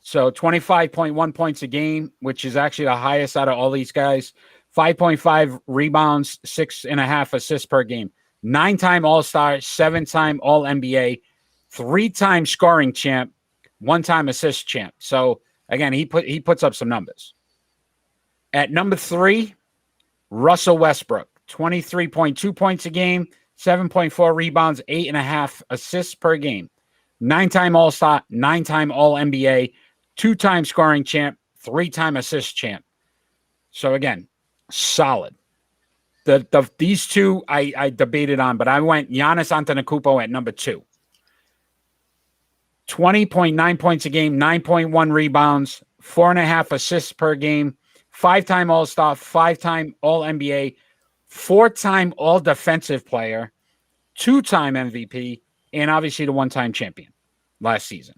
So 25.1 points a game, which is actually the highest out of all these guys. 5.5 rebounds, 6.5 assists per game. 9-time All-Star, 7-time All-NBA, 3-time scoring champ, 1-time assist champ. So again, he puts up some numbers. At number 3, Russell Westbrook, 23.2 points a game, 7.4 rebounds, 8.5 assists per game. 9-time All-Star, 9-time All-NBA, 2-time scoring champ, 3-time assist champ. So again, solid. These two I debated on, but I went Giannis Antetokounmpo at number 2. 20.9 points a game, 9.1 rebounds, 4.5 assists per game, 5-time All-Star, 5-time All-NBA, 4-time All-Defensive Player, 2-time MVP, and obviously the 1-time champion last season,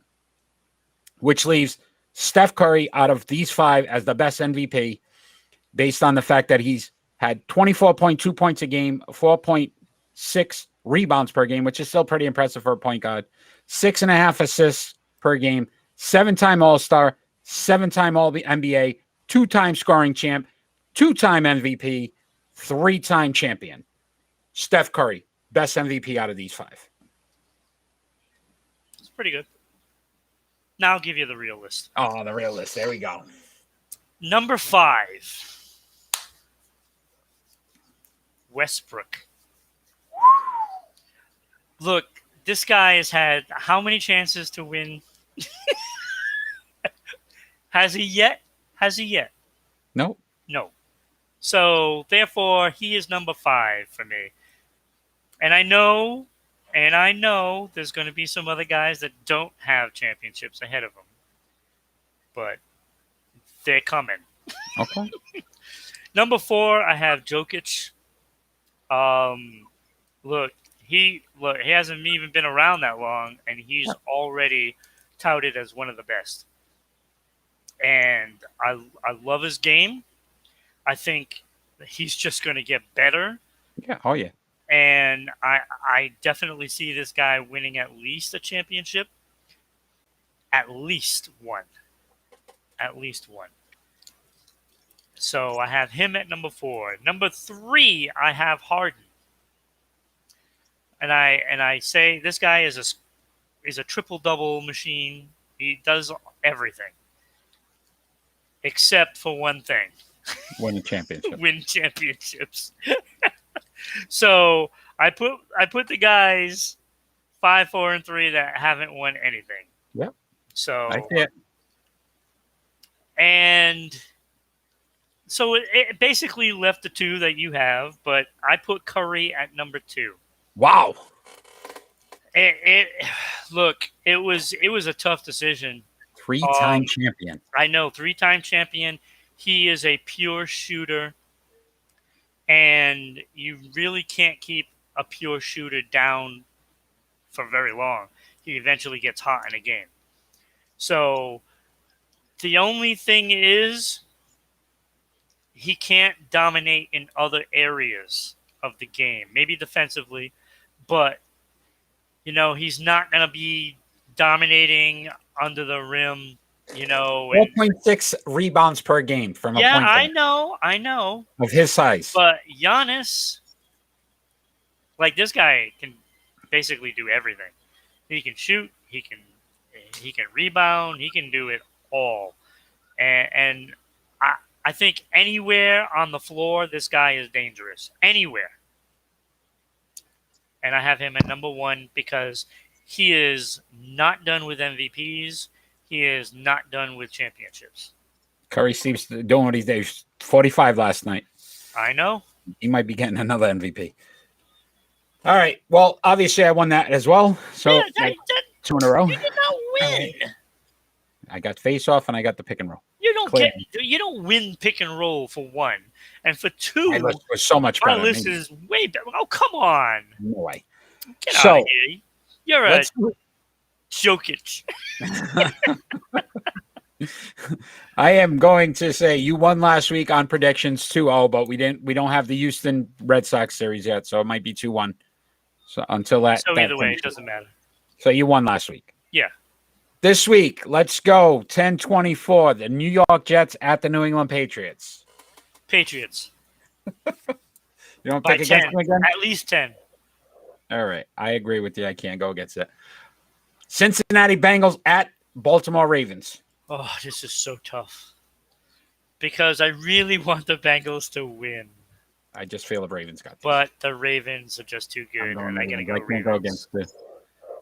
which leaves Steph Curry out of these 5 as the best MVP based on the fact that he's had 24.2 points a game, 4.6 rebounds per game, which is still pretty impressive for a point guard, 6.5 assists per game, 7-time All-Star, 7-time All-NBA, 2-time scoring champ, 2-time MVP, 3-time champion. Steph Curry, best MVP out of these 5. It's pretty good. Now I'll give you the real list. Oh, the real list. There we go. Number 5. Westbrook. Look, this guy has had how many chances to win? Has he yet? No. So, therefore, he is number 5 for me. And I know there's going to be some other guys that don't have championships ahead of them. But they're coming. Okay. Number 4, I have Jokic. Look, he hasn't even been around that long, and he's already touted as one of the best. And I love his game. I think he's just going to get better. Yeah. Oh, yeah. And I definitely see this guy winning at least a championship. At least one. So I have him at number 4. Number 3, I have Harden. And I say this guy is a triple-double machine. He does everything. Except for one thing. Win a championship. Win championships. So I put the guys 5, 4, and 3 that haven't won anything. Yep. So I see it. And so it basically left the 2 that you have, but I put Curry at number 2. Wow. Look, it was a tough decision. 3-time champion. I know, 3-time champion. He is a pure shooter, and you really can't keep a pure shooter down for very long. He eventually gets hot in a game. So the only thing is he can't dominate in other areas of the game, maybe defensively, but he's not going to be dominating under the rim, 4.6 rebounds per game from a point guard. I know. Of his size. But Giannis, this guy can basically do everything. He can shoot, he can rebound, he can do it all. And I think anywhere on the floor, this guy is dangerous. Anywhere. And I have him at number 1 because he is not done with MVPs. He is not done with championships. Curry seems to doing what he's doing. 45 last night. I know. He might be getting another MVP. All right. Well, obviously I won that as well. So 2 in a row. You did not win. I got face off and I got the pick and roll. You don't win pick and roll for 1, and for 2. My list was so much better. My list is way better. Oh, come on! No way. Get out of here. You're a Jokic. I am going to say you won last week on predictions 2-0, but we don't have the Houston Red Sox series yet, so it might be 2-1. So until that. So either way, it doesn't matter. So you won last week. Yeah. This week, let's go 10-24. The New York Jets at the New England Patriots. Patriots. You don't pick against them again? At least 10. All right. I agree with you. I can't go against it. Cincinnati Bengals at Baltimore Ravens. Oh, this is so tough. Because I really want the Bengals to win. I just feel the Ravens got this. But the Ravens are just too good. And I can't go against this.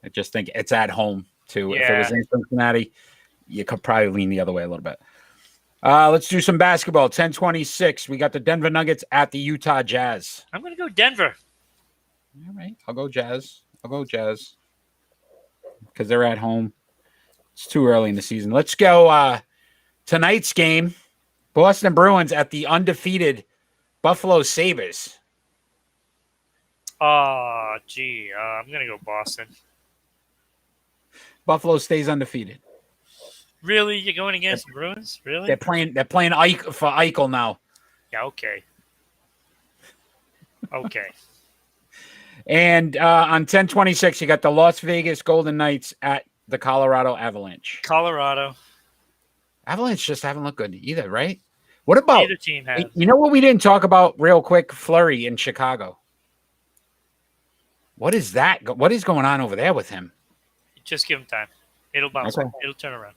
I just think it's at home, too. Yeah. If it was in Cincinnati, you could probably lean the other way a little bit. Let's do some basketball. 10-26. We got the Denver Nuggets at the Utah Jazz. I'm going to go Denver. All right. I'll go Jazz. Because they're at home. It's too early in the season. Let's go tonight's game. Boston Bruins at the undefeated Buffalo Sabres. Oh, gee. I'm going to go Boston. Buffalo stays undefeated. Really? You're going against the Bruins? Really? They're playing Eichel for Eichel now. Yeah, okay. Okay. And on 10-26, you got the Las Vegas Golden Knights at the Colorado Avalanche. Colorado. Avalanche just haven't looked good either, right? What about Neither team has. You know what we didn't talk about real quick? Fleury in Chicago. What is that? What is going on over there with him? Just give him time. It'll bounce. Okay. It'll turn around.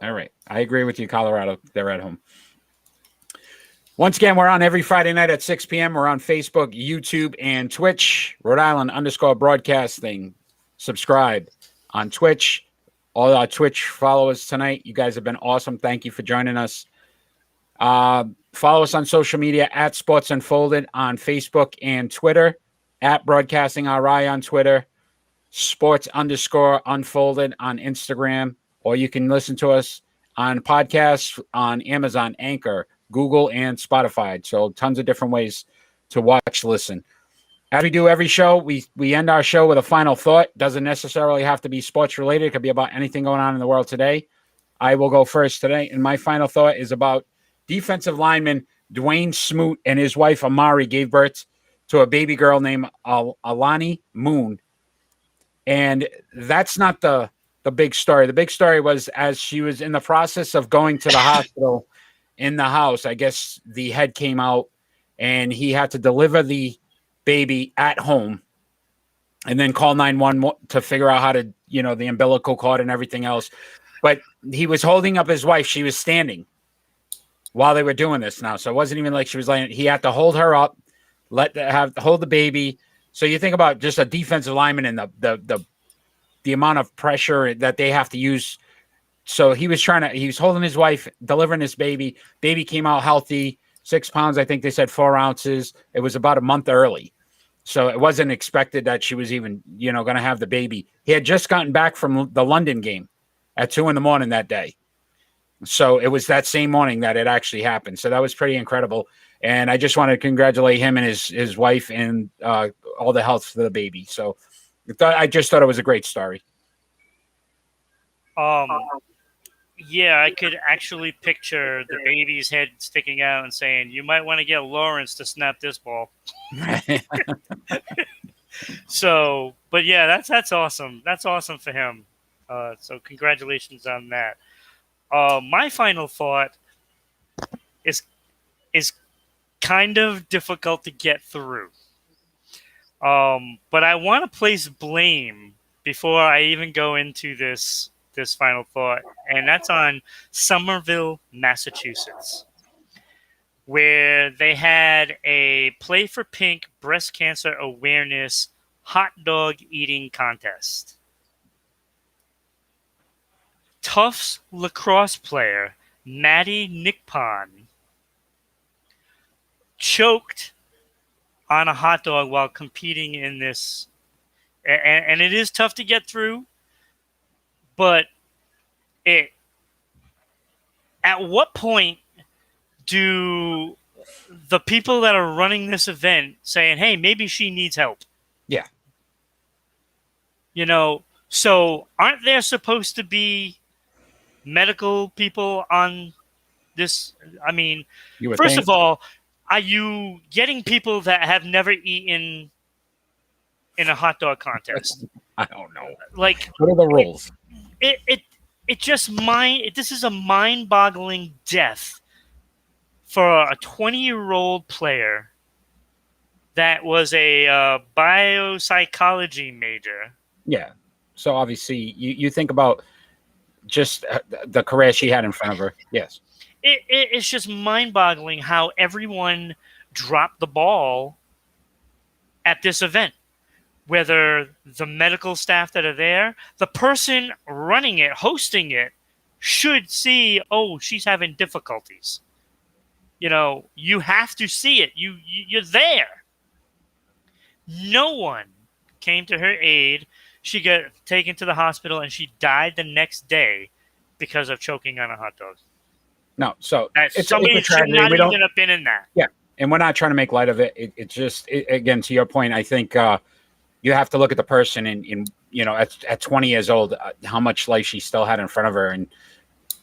All right. I agree with you, Colorado. They're at home. Once again, we're on every Friday night at 6 p.m. We're on Facebook, YouTube, and Twitch. Rhode Island _broadcasting. Subscribe on Twitch. All our Twitch followers tonight. You guys have been awesome. Thank you for joining us. Follow us on social media at Sports Unfolded on Facebook and Twitter. At Broadcasting RI on Twitter. Sports_Unfolded on Instagram. Or you can listen to us on podcasts on Amazon, Anchor, Google, and Spotify. So tons of different ways to watch, listen. As we do every show, we end our show with a final thought. Doesn't necessarily have to be sports related. It could be about anything going on in the world today. I will go first today. And my final thought is about defensive lineman Dwayne Smoot and his wife Amari gave birth to a baby girl named Alani Moon. And that's not the big story. The big story was as she was in the process of going to the hospital in the house, I guess the head came out and he had to deliver the baby at home and then call 911 to figure out how to, the umbilical cord and everything else. But he was holding up his wife. She was standing while they were doing this now. So it wasn't even like she was laying. He had to hold her up, hold the baby. So you think about just a defensive lineman and the the amount of pressure that they have to use. So he was holding his wife, delivering this baby. Baby came out healthy, 6 pounds. I think they said 4 ounces. It was about a month early. So it wasn't expected that she was even, going to have the baby. He had just gotten back from the London game at 2 a.m. that day. So it was that same morning that it actually happened. So that was pretty incredible. And I just want to congratulate him and his wife and all the health for the baby. So I just thought it was a great story. Yeah, I could actually picture the baby's head sticking out and saying, "You might want to get Lawrence to snap this ball." So, but yeah, that's awesome. That's awesome for him. So congratulations on that. My final thought is kind of difficult to get through. But I want to place blame before I even go into this final thought, and that's on Somerville, Massachusetts, where they had a Play for Pink breast cancer awareness hot dog eating contest. Tufts lacrosse player Maddie Nickpon choked on a hot dog while competing in this, and it is tough to get through, but at what point do the people that are running this event saying, "Hey, maybe she needs help"? Yeah. So aren't there supposed to be medical people on this? I mean, first of all, are you getting people that have never eaten in a hot dog contest? I don't know. Like, what are the rules? This is a mind-boggling death for a 20-year-old player that was a biopsychology major. Yeah. So obviously you think about just the career she had in front of her. Yes. It's just mind-boggling how everyone dropped the ball at this event. Whether the medical staff that are there, the person running it, hosting it, should see, oh, she's having difficulties. You have to see it. You're there. No one came to her aid. She got taken to the hospital, and she died the next day because of choking on a hot dog. No, so somebody should not even have been in that. Yeah, and we're not trying to make light of it. It's just, again, to your point, I think you have to look at the person and at 20 years old, how much life she still had in front of her, and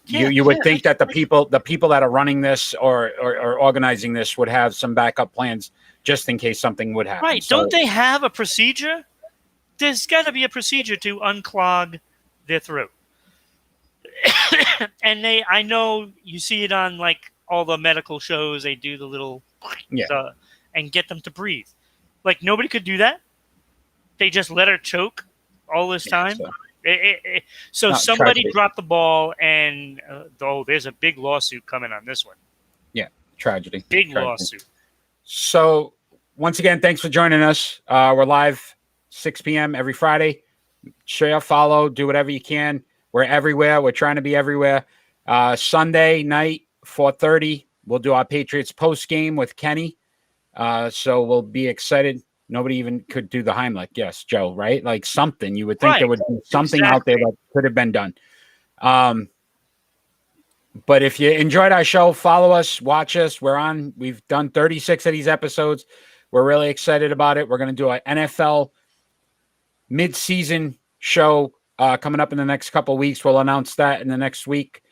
you would think that the people that are running this or organizing this would have some backup plans just in case something would happen. Right? So, don't they have a procedure? There's got to be a procedure to unclog their throat. And I know you see it on like all the medical shows. They do the little and get them to breathe. Like nobody could do that. They just let her choke all this time. So somebody dropped the ball, and there's a big lawsuit coming on this one. Yeah, tragedy. Big lawsuit. So once again, thanks for joining us. We're live 6 p.m. every Friday. Share, follow, do whatever you can. We're everywhere. We're trying to be everywhere. Sunday night, 4:30, we'll do our Patriots post game with Kenny. So we'll be excited. Nobody even could do the Heimlich. Yes, Joe, right? Like something. You would think there would be something out there that could have been done. But if you enjoyed our show, follow us, watch us. We've done 36 of these episodes. We're really excited about it. We're going to do an NFL mid-season show coming up in the next couple of weeks. We'll announce that in the next week.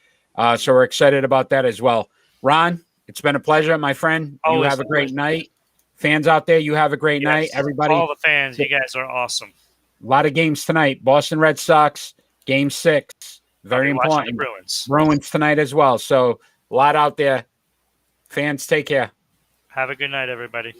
So we're excited about that as well. Ron, it's been a pleasure, my friend. You have a great night. Fans out there, you have a great night. Everybody. All the fans, you guys are awesome. A lot of games tonight. Boston Red Sox, Game 6. Very important. Bruins tonight as well. So a lot out there. Fans, take care. Have a good night, everybody.